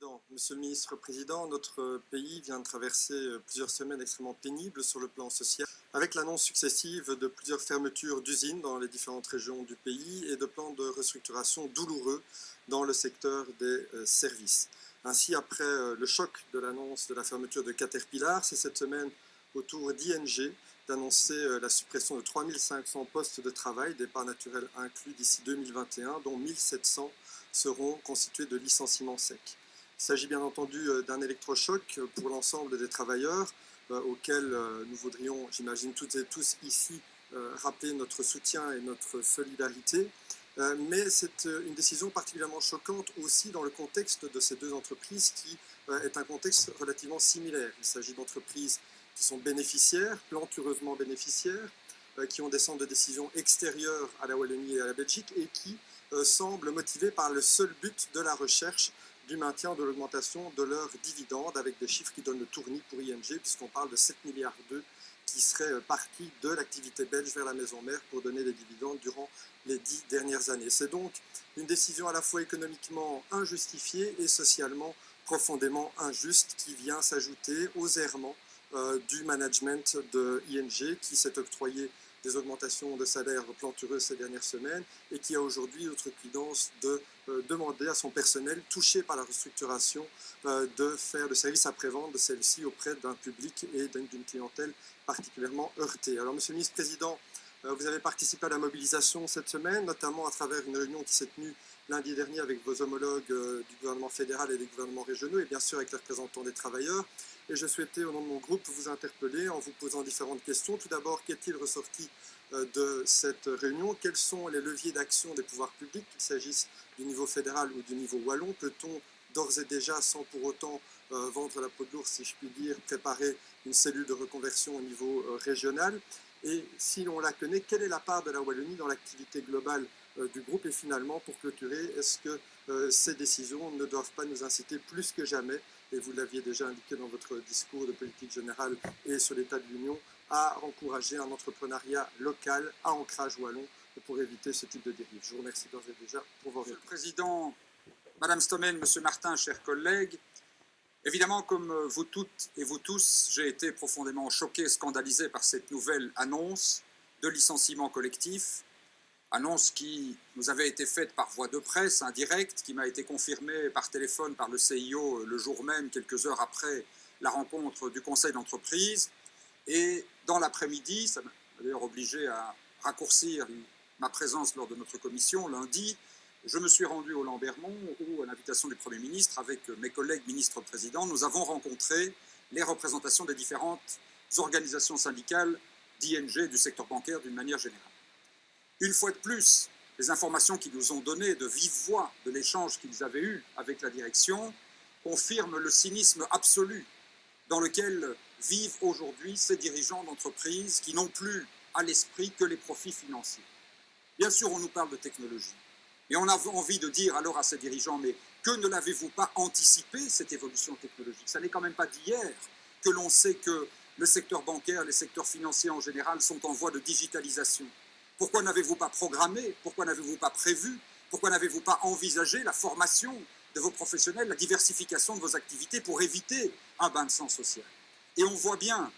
Président. Monsieur le Ministre-Président, notre pays vient de traverser plusieurs semaines extrêmement pénibles sur le plan social, avec l'annonce successive de plusieurs fermetures d'usines dans les différentes régions du pays et de plans de restructuration douloureux dans le secteur des services. Ainsi, après le choc de l'annonce de la fermeture de Caterpillar, c'est cette semaine au tour d'ING d'annoncer la suppression de 3500 postes de travail, départ naturel inclus d'ici 2021, dont 1700 seront constitués de licenciements secs. Il s'agit bien entendu d'un électrochoc pour l'ensemble des travailleurs auxquels nous voudrions, j'imagine toutes et tous ici, rappeler notre soutien et notre solidarité. Mais c'est une décision particulièrement choquante aussi dans le contexte de ces deux entreprises qui est un contexte relativement similaire. Il s'agit d'entreprises qui sont bénéficiaires, plantureusement bénéficiaires, qui ont des centres de décision extérieurs à la Wallonie et à la Belgique et qui semblent motivés par le seul but de la recherche du maintien de l'augmentation de leurs dividendes, avec des chiffres qui donnent le tournis pour ING, puisqu'on parle de 7 milliards d'euros qui seraient partis de l'activité belge vers la maison mère pour donner des dividendes durant les 10 dernières années. C'est donc une décision à la fois économiquement injustifiée et socialement profondément injuste qui vient s'ajouter aux errements du management de ING qui s'est octroyé des augmentations de salaire plantureuses ces dernières semaines et qui a aujourd'hui outrecuidance de demander à son personnel touché par la restructuration de faire le service après-vente de celle-ci auprès d'un public et d'une clientèle particulièrement heurtée. Alors, Monsieur le Ministre-Président, vous avez participé à la mobilisation cette semaine, notamment à travers une réunion qui s'est tenue lundi dernier avec vos homologues du gouvernement fédéral et des gouvernements régionaux et bien sûr avec les représentants des travailleurs. Et je souhaitais, au nom de mon groupe, vous interpeller en vous posant différentes questions. Tout d'abord, qu'est-il ressorti de cette réunion? Quels sont les leviers d'action des pouvoirs publics, qu'il s'agisse du niveau fédéral ou du niveau wallon? Peut-on d'ores et déjà, sans pour autant vendre la peau de l'ours, si je puis dire, préparer une cellule de reconversion au niveau régional? Et si l'on la connaît, quelle est la part de la Wallonie dans l'activité globale du groupe? Et finalement, pour clôturer, est-ce que ces décisions ne doivent pas nous inciter plus que jamais, et vous l'aviez déjà indiqué dans votre discours de politique générale et sur l'état de l'Union, à encourager un entrepreneuriat local à ancrage wallon pour éviter ce type de dérive? Je vous remercie d'ores et déjà pour vos réponses. Monsieur le Président, Madame Stommen, Monsieur Martin, chers collègues, évidemment, comme vous toutes et vous tous, j'ai été profondément choqué, scandalisé par cette nouvelle annonce de licenciement collectif, annonce qui nous avait été faite par voie de presse, indirecte, qui m'a été confirmée par téléphone par le CIO le jour même, quelques heures après la rencontre du conseil d'entreprise. Et dans l'après-midi, ça m'a d'ailleurs obligé à raccourcir ma présence lors de notre commission lundi, je me suis rendu au Lambermont où, à l'invitation du Premier ministre, avec mes collègues ministres-présidents, nous avons rencontré les représentations des différentes organisations syndicales d'ING, du secteur bancaire d'une manière générale. Une fois de plus, les informations qu'ils nous ont données de vive voix de l'échange qu'ils avaient eu avec la direction confirment le cynisme absolu dans lequel vivent aujourd'hui ces dirigeants d'entreprises qui n'ont plus à l'esprit que les profits financiers. Bien sûr, on nous parle de technologie. Et on a envie de dire alors à ces dirigeants, mais que ne l'avez-vous pas anticipé, cette évolution technologique? Ça n'est quand même pas d'hier que l'on sait que le secteur bancaire, les secteurs financiers en général sont en voie de digitalisation. Pourquoi n'avez-vous pas programmé? Pourquoi n'avez-vous pas prévu? Pourquoi n'avez-vous pas envisagé la formation de vos professionnels, la diversification de vos activités pour éviter un bain de sang social? Et on voit bien,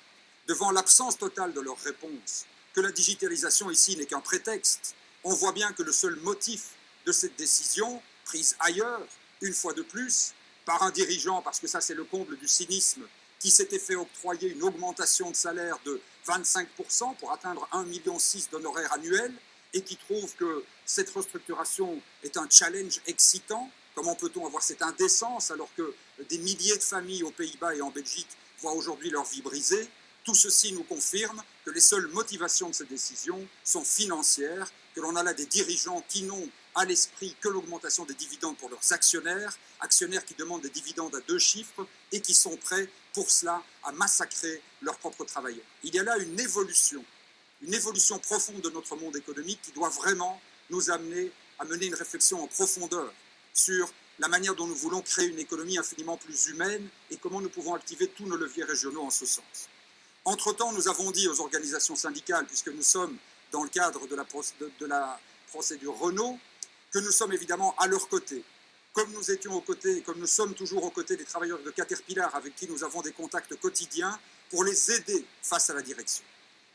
devant l'absence totale de leurs réponses, que la digitalisation ici n'est qu'un prétexte. On voit bien que le seul motif de cette décision, prise ailleurs, une fois de plus, par un dirigeant, parce que ça c'est le comble du cynisme, qui s'était fait octroyer une augmentation de salaire de 25% pour atteindre 1,6 million d'honoraires annuels, et qui trouve que cette restructuration est un challenge excitant. Comment peut-on avoir cette indécence alors que des milliers de familles aux Pays-Bas et en Belgique voient aujourd'hui leur vie brisée? Tout ceci nous confirme que les seules motivations de ces décisions sont financières, que l'on a là des dirigeants qui n'ont à l'esprit que l'augmentation des dividendes pour leurs actionnaires, actionnaires qui demandent des dividendes à 2 chiffres et qui sont prêts pour cela à massacrer leurs propres travailleurs. Il y a là une évolution profonde de notre monde économique qui doit vraiment nous amener à mener une réflexion en profondeur sur la manière dont nous voulons créer une économie infiniment plus humaine et comment nous pouvons activer tous nos leviers régionaux en ce sens. Entre-temps, nous avons dit aux organisations syndicales, puisque nous sommes dans le cadre de la procédure Renault, que nous sommes évidemment à leur côté, comme nous étions aux côtés, comme nous sommes toujours aux côtés des travailleurs de Caterpillar avec qui nous avons des contacts quotidiens, pour les aider face à la direction.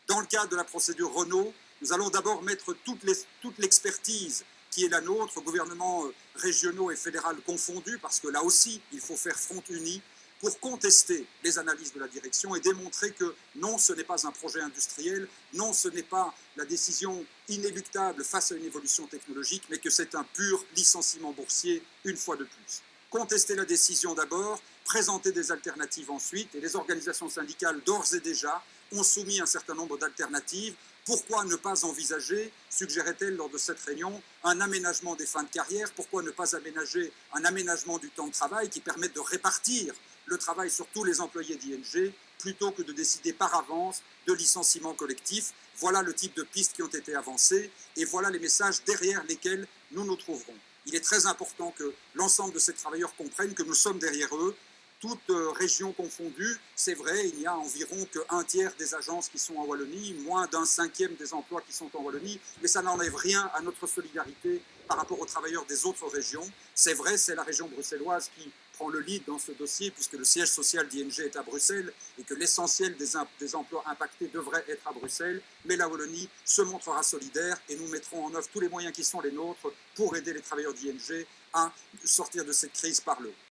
Dans le cadre de la procédure Renault, nous allons d'abord mettre toute l'expertise qui est la nôtre, gouvernements régionaux et fédéral confondus, parce que là aussi, il faut faire front uni, pour contester les analyses de la direction et démontrer que non, ce n'est pas un projet industriel, non, ce n'est pas la décision inéluctable face à une évolution technologique, mais que c'est un pur licenciement boursier une fois de plus. Contester la décision d'abord, présenter des alternatives ensuite, et les organisations syndicales d'ores et déjà ont soumis un certain nombre d'alternatives. Pourquoi ne pas envisager, suggérait-elle lors de cette réunion, un aménagement des fins de carrière? Pourquoi ne pas aménager un aménagement du temps de travail qui permette de répartir le travail sur tous les employés d'ING plutôt que de décider par avance de licenciements collectifs? Voilà le type de pistes qui ont été avancées et voilà les messages derrière lesquels nous nous trouverons. Il est très important que l'ensemble de ces travailleurs comprennent que nous sommes derrière eux, toutes régions confondues. C'est vrai, il n'y a environ qu'un tiers des agences qui sont en Wallonie, moins d'un cinquième des emplois qui sont en Wallonie, mais ça n'enlève rien à notre solidarité par rapport aux travailleurs des autres régions. C'est vrai, c'est la région bruxelloise qui prend le lead dans ce dossier, puisque le siège social d'ING est à Bruxelles et que l'essentiel des emplois impactés devrait être à Bruxelles, mais la Wallonie se montrera solidaire et nous mettrons en œuvre tous les moyens qui sont les nôtres pour aider les travailleurs d'ING à sortir de cette crise par le haut.